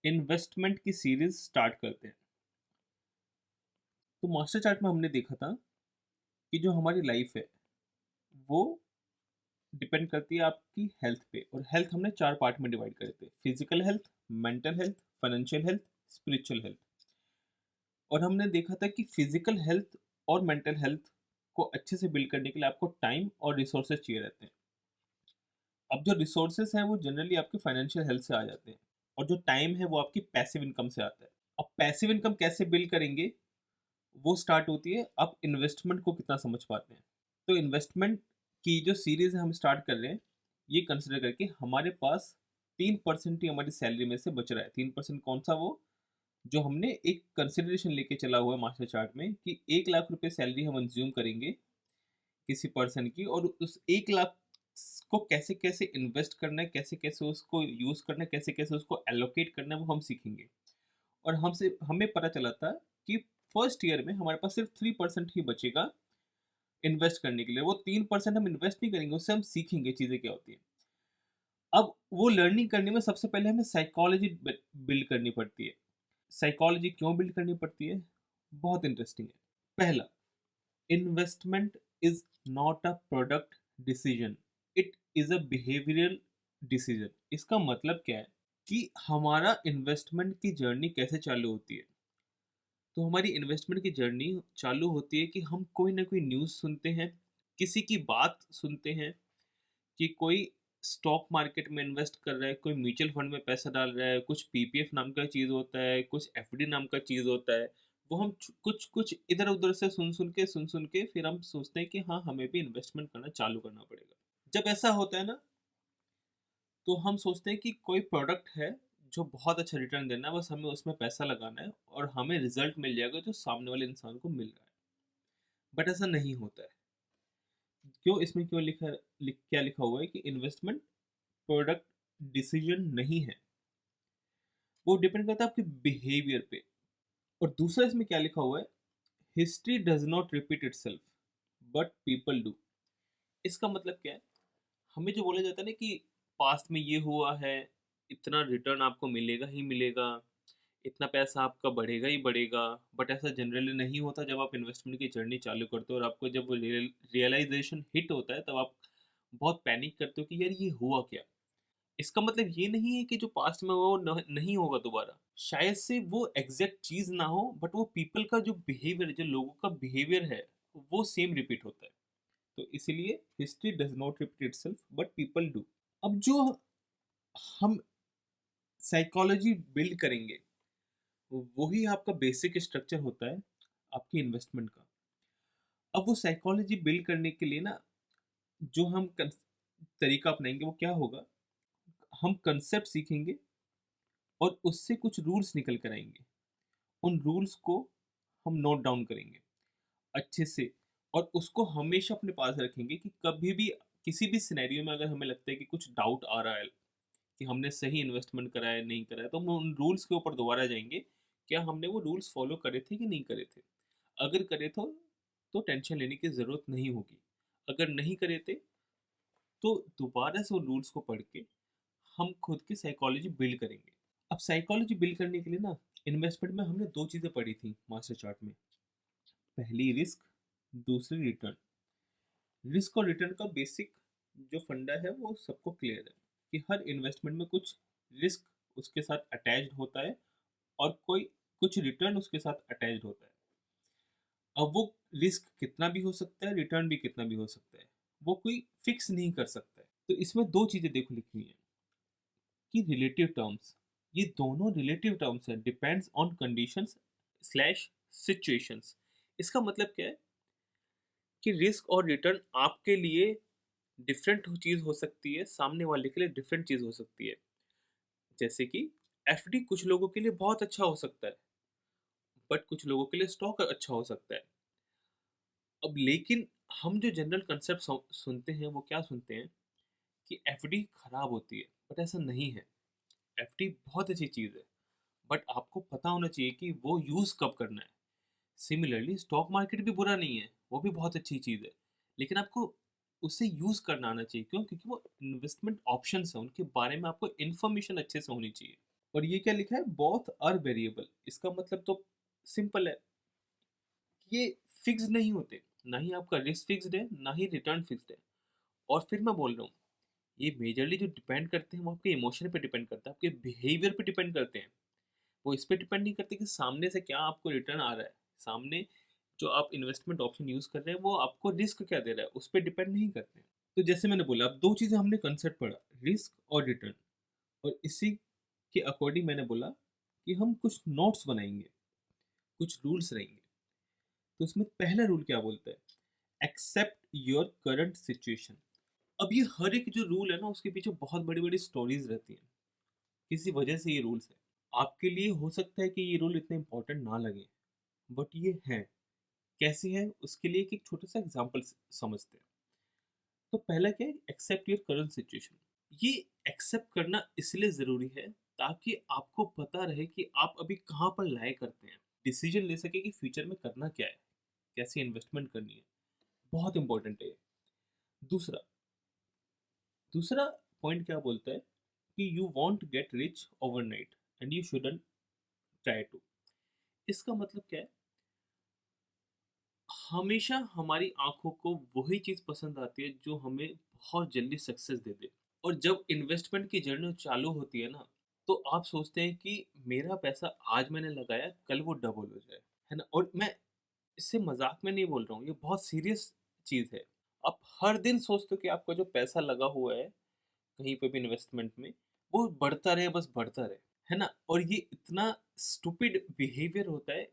Investment की series start करते हैं। तो मास्टर चार्ट में हमने देखा था कि जो हमारी लाइफ है वो डिपेंड करती है आपकी हेल्थ पे, और हेल्थ हमने चार पार्ट में डिवाइड करे थे: physical health, mental health, financial health, spiritual health. और हमने देखा था कि फिजिकल हेल्थ और मेंटल हेल्थ को अच्छे से बिल्ड करने के लिए आपको टाइम और रिसोर्सेज चाहिए रहते हैं। अब जो रिसोर्सेज हैं वो जनरली आपके फाइनेंशियल हेल्थ से आ जाते हैं, और जो टाइम है वो आपकी पैसिव इनकम से आता है। अब पैसिव इनकम कैसे बिल्ड करेंगे, वो स्टार्ट होती है आप इन्वेस्टमेंट को कितना समझ पाते हैं। तो इन्वेस्टमेंट की जो सीरीज है हम स्टार्ट कर रहे हैं, ये कंसिडर करके हमारे पास 3% ही हमारी सैलरी में से बच रहा है। 3% कौन सा? वो जो हमने एक कंसिडरेशन लेके चला हुआ है मास्टर चार्ट में, कि 1 लाख रुपए सैलरी हम कंज्यूम करेंगे किसी पर्सन की, और उस 1 लाख को कैसे कैसे इन्वेस्ट करना है, कैसे कैसे उसको यूज करना है, कैसे कैसे उसको एलोकेट करना है, वो हम सीखेंगे। और हमसे हमें पता चला था कि फर्स्ट ईयर में हमारे पास सिर्फ 3% ही बचेगा इन्वेस्ट करने के लिए। वो 3% हम इन्वेस्ट नहीं करेंगे, उससे हम सीखेंगे चीज़ें क्या होती हैं। अब वो लर्निंग करने में सबसे पहले हमें साइकोलॉजी बिल्ड करनी पड़ती है। साइकोलॉजी क्यों बिल्ड करनी पड़ती है? बहुत इंटरेस्टिंग है। पहला, investment is not a product decision, it is a behavioural decision. इसका मतलब क्या है कि हमारा इन्वेस्टमेंट की जर्नी कैसे चालू होती है। तो हमारी इन्वेस्टमेंट की जर्नी चालू होती है कि हम कोई ना कोई न्यूज़ सुनते हैं, किसी की बात सुनते हैं कि कोई स्टॉक मार्केट में इन्वेस्ट कर रहा है, कोई म्यूचुअल फंड में पैसा डाल रहा है, कुछ पीपीएफ नाम का चीज़ होता है, कुछ एफडी नाम का चीज़ होता है। वो हम कुछ कुछ इधर उधर से सुन सुन के फिर हम सोचते हैं कि हाँ, हमें भी इन्वेस्टमेंट करना चालू करना पड़ेगा। जब ऐसा होता है ना, तो हम सोचते हैं कि कोई प्रोडक्ट है जो बहुत अच्छा रिटर्न देना है, बस हमें उसमें पैसा लगाना है और हमें रिजल्ट मिल जाएगा जो सामने वाले इंसान को मिल रहा है। बट ऐसा नहीं होता है। क्यों? इसमें क्यों क्या लिखा हुआ है कि इन्वेस्टमेंट प्रोडक्ट डिसीजन नहीं है, वो डिपेंड करता है आपके बिहेवियर पे। और दूसरा इसमें क्या लिखा हुआ है, history does not repeat itself but people do. इसका मतलब क्या है? हमें जो बोला जाता है ना कि पास्ट में ये हुआ है, इतना रिटर्न आपको मिलेगा ही मिलेगा, इतना पैसा आपका बढ़ेगा ही बढ़ेगा। बट ऐसा जनरली नहीं होता। जब आप इन्वेस्टमेंट की जर्नी चालू करते हो और आपको जब वो रियलाइजेशन हिट होता है, तब आप बहुत पैनिक करते हो कि यार ये हुआ क्या। इसका मतलब ये नहीं है कि जो पास्ट में वो नहीं होगा दोबारा। शायद से वो एग्जैक्ट चीज ना हो, बट वो पीपल का जो बिहेवियर, जो लोगों का बिहेवियर है, वो सेम रिपीट होता है। तो इसीलिए history does not repeat itself but people do. अब जो हम साइकोलॉजी बिल्ड करेंगे, वही आपका बेसिक स्ट्रक्चर होता है आपकी इन्वेस्टमेंट का। अब वो साइकोलॉजी बिल्ड करने के लिए ना, जो हम तरीका अपनाएंगे वो क्या होगा, हम कंसेप्ट सीखेंगे और उससे कुछ रूल्स निकल कर आएंगे। उन रूल्स को हम नोट डाउन करेंगे अच्छे से, और उसको हमेशा अपने पास रखेंगे कि कभी भी किसी भी सिनेरियो में अगर हमें लगता है कि कुछ डाउट आ रहा है कि हमने सही इन्वेस्टमेंट करा है नहीं करा है, तो हम उन रूल्स के ऊपर दोबारा जाएंगे, क्या हमने वो रूल्स फॉलो करे थे कि नहीं करे थे। अगर करे तो टेंशन लेने की ज़रूरत नहीं होगी। अगर नहीं करे थे, तो दोबारा से उन रूल्स को पढ़ के हम खुद की साइकोलॉजी बिल्ड करेंगे। अब साइकोलॉजी बिल्ड करने के लिए ना, इन्वेस्टमेंट में हमने दो चीज़ें पढ़ी थी मास्टर चार्ट में। पहली रिस्क, दूसरी रिटर्न। रिस्क और रिटर्न का बेसिक जो फंडा है वो सबको क्लियर है कि हर इन्वेस्टमेंट में कुछ रिस्क उसके साथ अटैच्ड होता है, और कोई कुछ रिटर्न उसके साथ अटैच्ड होता है। अब वो रिस्क कितना भी हो सकता है, रिटर्न भी कितना भी हो सकता है, वो कोई फिक्स नहीं कर सकता है। तो इसमें दो चीज़ें देखो लिखी हुई हैं कि रिलेटिव टर्म्स। ये दोनों रिलेटिव टर्म्स है, depends on conditions slash situations. इसका मतलब क्या है कि रिस्क और रिटर्न आपके लिए डिफरेंट चीज़ हो सकती है, सामने वाले के लिए डिफरेंट चीज़ हो सकती है। जैसे कि एफडी कुछ लोगों के लिए बहुत अच्छा हो सकता है, बट कुछ लोगों के लिए स्टॉक अच्छा हो सकता है। अब लेकिन हम जो जनरल कंसेप्ट सुनते हैं वो क्या सुनते हैं कि एफडी खराब होती है, बट ऐसा नहीं है। एफडी बहुत अच्छी चीज़ है, बट आपको पता होना चाहिए कि वो यूज़ कब करना है। सिमिलरली स्टॉक मार्केट भी बुरा नहीं है, वो भी बहुत अच्छी चीज़ है, लेकिन आपको उसे यूज़ करना आना चाहिए। क्यों? क्योंकि वो इन्वेस्टमेंट ऑप्शंस हैं, उनके बारे में आपको इन्फॉर्मेशन अच्छे से होनी चाहिए। और ये क्या लिखा है, बोथ आर वेरिएबल। इसका मतलब तो सिंपल है, ये फिक्स नहीं होते, ना ही आपका रिस्क फिक्स्ड है ना ही रिटर्न फिक्स्ड है। और फिर मैं बोल रहा हूँ, ये मेजरली जो डिपेंड करते हैं वो आपके इमोशन पे डिपेंड करता है, आपके बिहेवियर पे डिपेंड करते हैं। वो इस पे डिपेंड नहीं करते कि सामने से क्या आपको रिटर्न आ रहा है, सामने जो आप इन्वेस्टमेंट ऑप्शन यूज कर रहे हैं वो आपको रिस्क क्या दे रहा है उस पर डिपेंड नहीं करते हैं। तो जैसे मैंने बोला, अब दो चीजें हमने कंसेप्ट पढ़ा, रिस्क और रिटर्न। और इसी के अकॉर्डिंग मैंने बोला कि हम कुछ नोट्स बनाएंगे, कुछ रूल्स रहेंगे। तो इसमें पहला रूल क्या बोलता है, एक्सेप्ट योर करंट सिचुएशन। अब ये हर एक जो रूल है ना उसके पीछे बहुत बड़ी बड़ी स्टोरीज रहती हैं, किसी वजह से ये रूल्स है। आपके लिए हो सकता है कि ये रूल इतने इंपॉर्टेंट ना लगे, बट ये है। कैसे है उसके लिए एक छोटा सा एग्जांपल समझते हैं। तो पहला क्या है, एक्सेप्ट योर करंट सिचुएशन। ये एक्सेप्ट करना इसलिए ज़रूरी है ताकि आपको पता रहे कि आप अभी कहाँ पर लाए करते हैं, डिसीजन ले सके कि फ्यूचर में करना क्या है, कैसे इन्वेस्टमेंट करनी है। बहुत इंपॉर्टेंट है ये। दूसरा दूसरा पॉइंट क्या बोलता है कि you want get rich overnight and you shouldn't try to. इसका मतलब क्या है, हमेशा हमारी आंखों को वही चीज़ पसंद आती है जो हमें बहुत जल्दी सक्सेस दे दे। और जब इन्वेस्टमेंट की जर्नी चालू होती है ना, तो आप सोचते हैं कि मेरा पैसा आज मैंने लगाया कल वो डबल हो जाए, है ना। और मैं इससे मजाक में नहीं बोल रहा हूँ, ये बहुत सीरियस चीज़ है। आप हर दिन सोचते हो कि आपका जो पैसा लगा हुआ है कहीं पे भी इन्वेस्टमेंट में, वो बढ़ता रहे, बस बढ़ता रहे, है ना। और ये इतना स्टूपिड बिहेवियर होता है।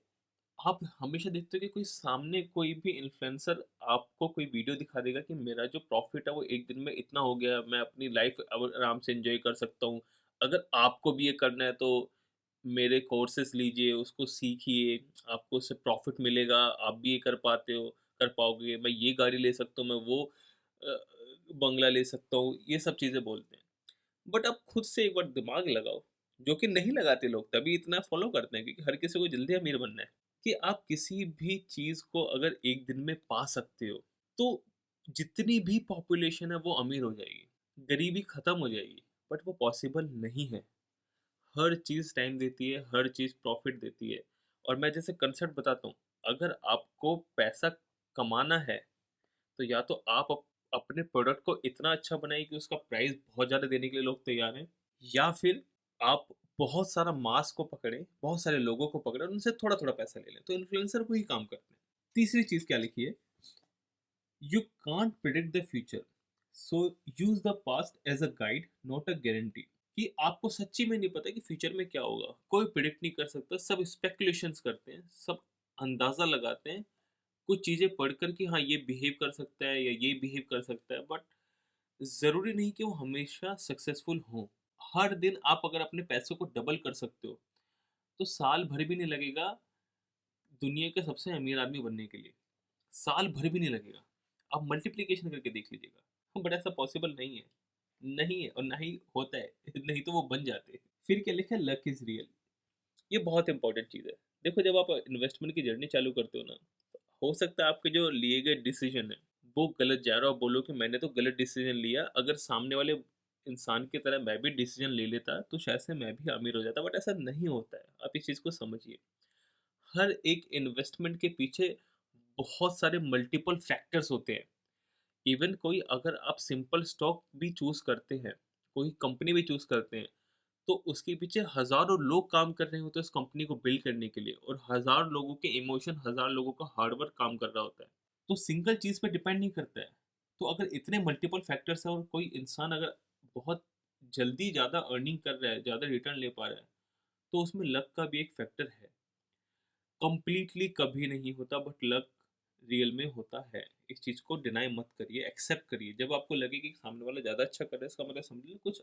आप हमेशा देखते हो कि कोई सामने कोई भी इन्फ्लुएंसर आपको कोई वीडियो दिखा देगा कि मेरा जो प्रॉफिट है वो एक दिन में इतना हो गया, मैं अपनी लाइफ अब आराम से एंजॉय कर सकता हूँ। अगर आपको भी ये करना है तो मेरे कोर्सेज लीजिए, उसको सीखिए, आपको उससे प्रॉफिट मिलेगा, आप भी ये कर पाते हो, कर पाओगे। मैं ये गाड़ी ले सकता हूँ, मैं वो बंगला ले सकता हूँ, ये सब चीज़ें बोलते हैं। बट आप खुद से एक बार दिमाग लगाओ, जो कि नहीं लगाते लोग, तभी इतना फॉलो करते हैं क्योंकि हर किसी को जल्दी अमीर बनना है। कि आप किसी भी चीज़ को अगर एक दिन में पा सकते हो, तो जितनी भी पॉपुलेशन है वो अमीर हो जाएगी, गरीबी खत्म हो जाएगी। बट वो पॉसिबल नहीं है। हर चीज़ टाइम देती है, हर चीज़ प्रॉफिट देती है। और मैं जैसे कंसेप्ट बताता हूँ, अगर आपको पैसा कमाना है तो या तो आप अपने प्रोडक्ट को इतना अच्छा बनाइए कि उसका प्राइस बहुत ज़्यादा देने के लिए लोग तैयार हैं, या फिर आप बहुत सारा मास को पकड़ें, बहुत सारे लोगों को पकड़ें और उनसे थोड़ा थोड़ा पैसा ले लें। तो इन्फ्लुएंसर को ही काम करते हैं। तीसरी चीज़ क्या लिखी है, you can't predict the future, so use the past as a guide not a guarantee. कि आपको सच्ची में नहीं पता कि फ्यूचर में क्या होगा, कोई प्रिडिक्ट नहीं कर सकता, सब स्पेकुलेशंस करते हैं, सब अंदाज़ा लगाते हैं कुछ चीज़ें पढ़कर कि हाँ ये बिहेव कर सकता है या ये बिहेव कर सकता है। बट ज़रूरी नहीं कि वो हमेशा सक्सेसफुल हो। हर दिन आप अगर अपने पैसों को डबल कर सकते हो तो साल भर भी नहीं लगेगा दुनिया के सबसे अमीर आदमी बनने के लिए। साल भर भी नहीं लगेगा। आप मल्टीप्लिकेशन करके देख लीजिएगा। बट ऐसा पॉसिबल नहीं है, नहीं है और ना ही होता है। नहीं तो वो बन जाते। फिर क्या लिखा है, लक इज रियल। ये बहुत इंपॉर्टेंट चीज़ है। देखो, जब आप इन्वेस्टमेंट की जर्नी चालू करते हो ना, हो सकता है आपके जो लिए गए डिसीजन है वो गलत जा रहा हो, बोलो कि मैंने तो गलत डिसीजन लिया। अगर सामने वाले इंसान की तरह मैं भी डिसीजन ले लेता तो शायद से मैं भी अमीर हो जाता। बट ऐसा नहीं होता है, आप इस चीज़ को समझिए। हर एक इन्वेस्टमेंट के पीछे बहुत सारे मल्टीपल फैक्टर्स होते हैं। इवन कोई अगर आप सिंपल स्टॉक भी चूज करते हैं, कोई कंपनी भी चूज करते हैं, तो उसके पीछे हजारों लोग काम कर रहे होते हैं उस कंपनी को बिल्ड करने के लिए, और हजार लोगों के इमोशन, हजार लोगों का हार्डवर्क काम कर रहा होता है। तो सिंगल चीज पे डिपेंड नहीं करता है। तो अगर इतने मल्टीपल फैक्टर्स है और कोई इंसान अगर बहुत जल्दी ज़्यादा अर्निंग कर रहा है, ज़्यादा रिटर्न ले पा रहा है, तो उसमें लक का भी एक फैक्टर है। कंप्लीटली कभी नहीं होता, बट लक रियल में होता है। इस चीज़ को डिनाई मत करिए, एक्सेप्ट करिए। जब आपको लगे कि सामने वाला ज़्यादा अच्छा कर रहा है, इसका मतलब समझिए कुछ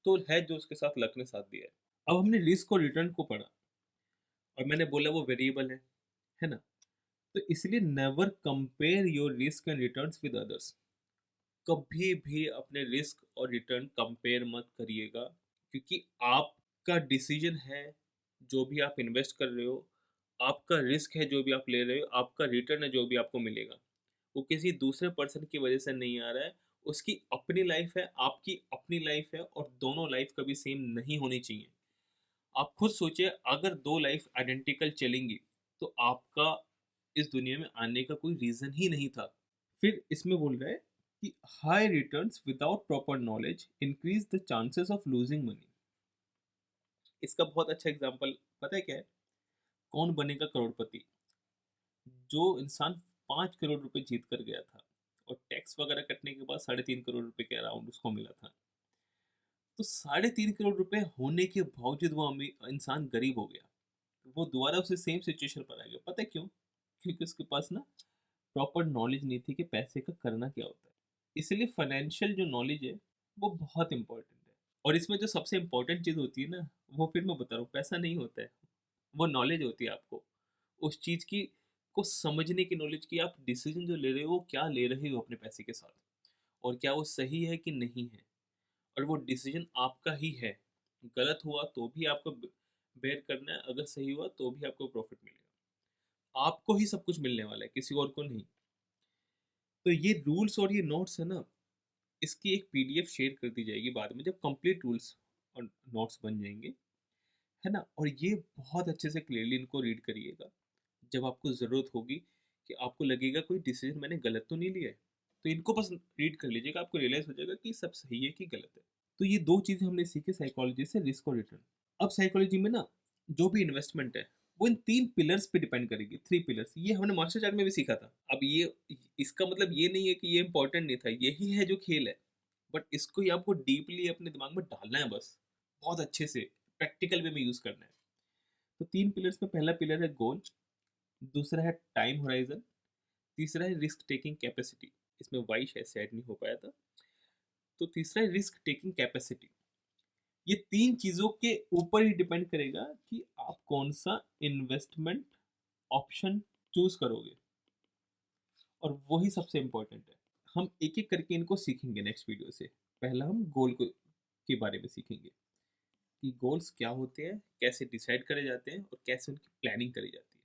तो है जो उसके साथ लक ने साथ दिया है। अब हमने रिस्क और रिटर्न को पढ़ा और मैंने बोला वो वेरिएबल है ना। तो इसलिए never compare your risk and returns with others. कभी भी अपने रिस्क और रिटर्न कंपेयर मत करिएगा, क्योंकि आपका डिसीजन है जो भी आप इन्वेस्ट कर रहे हो, आपका रिस्क है जो भी आप ले रहे हो, आपका रिटर्न है जो भी आपको मिलेगा, वो किसी दूसरे पर्सन की वजह से नहीं आ रहा है। उसकी अपनी लाइफ है, आपकी अपनी लाइफ है, और दोनों लाइफ कभी सेम नहीं होनी चाहिए। आप खुद सोचिए, अगर 2 लाइफ आइडेंटिकल चलेंगी, तो आपका इस दुनिया में आने का कोई रीज़न ही नहीं था। फिर इसमें बोल रहा है कि high returns without proper knowledge increase the chances of losing money. इसका बहुत अच्छा एग्ज़ाम्पल पता है क्या है? कौन बनेगा करोड़पति? जो इंसान 5 करोड़ रुपए जीत कर गया था और टैक्स वगैरह कटने के बाद 3.5 करोड़ रुपए के अराउंड उसको मिला था। तो 3.5 करोड़ रुपए होने के बावजूद वो इंसान गरीब हो गया। वो दोबारा उसी सेम सिचुएशन पर आ गया। पता है क्यों? क्योंकि उसके पास ना प्रॉपर नॉलेज नहीं थी कि पैसे का करना क्या होता है। इसलिए फाइनेंशियल जो नॉलेज है वो बहुत इंपॉर्टेंट है। और इसमें जो सबसे इंपॉर्टेंट चीज़ होती है ना, वो फिर मैं बता रहा हूँ, पैसा नहीं होता है, वो नॉलेज होती है आपको उस चीज़ की को समझने की नॉलेज, कि आप डिसीजन जो ले रहे हो वो क्या ले रहे हो अपने पैसे के साथ, और क्या वो सही है कि नहीं है, और वो डिसीजन आपका ही है। गलत हुआ तो भी आपको बेयर करना है, अगर सही हुआ तो भी आपको प्रॉफिट मिलेगा। आपको ही सब कुछ मिलने वाला है, किसी और को नहीं। तो ये रूल्स और ये नोट्स है ना, इसकी एक पीडीएफ शेयर कर दी जाएगी बाद में, जब कंप्लीट रूल्स और नोट्स बन जाएंगे, है ना। और ये बहुत अच्छे से क्लियरली इनको रीड करिएगा। जब आपको ज़रूरत होगी कि आपको लगेगा कोई डिसीजन मैंने गलत तो नहीं लिया है, तो इनको बस रीड कर लीजिएगा, आपको रियलाइज़ हो जाएगा कि सब सही है कि गलत है। तो ये 2 चीज़ें हमने सीखी साइकोलॉजी से, रिस्क और रिटर्न। अब साइकोलॉजी में ना जो भी इन्वेस्टमेंट है, वो इन 3 पिलर्स पे डिपेंड करेगी, 3 पिलर्स। ये हमने मास्टर चार्ट में भी सीखा था। अब ये इसका मतलब ये नहीं है कि ये इम्पोर्टेंट नहीं था, यही है जो खेल है। बट इसको ही आपको डीपली अपने दिमाग में डालना है बस, बहुत अच्छे से, प्रैक्टिकल वे में यूज़ करना है। तो 3 पिलर्स में पहला पिलर है गोल, दूसरा है टाइम होराइज़न, तीसरा है रिस्क टेकिंग कैपेसिटी। इसमें वाई शायद से ऐड नहीं हो पाया था। तो तीसरा है रिस्क टेकिंग कैपेसिटी। ये 3 चीज़ों के ऊपर ही डिपेंड करेगा कि आप कौन सा इन्वेस्टमेंट ऑप्शन चूज़ करोगे, और वही सबसे इम्पोर्टेंट है। हम एक-एक करके इनको सीखेंगे नेक्स्ट वीडियो से। पहला हम गोल को के बारे में सीखेंगे कि गोल्स क्या होते हैं, कैसे डिसाइड करे जाते हैं और कैसे उनकी प्लानिंग करी जाती है।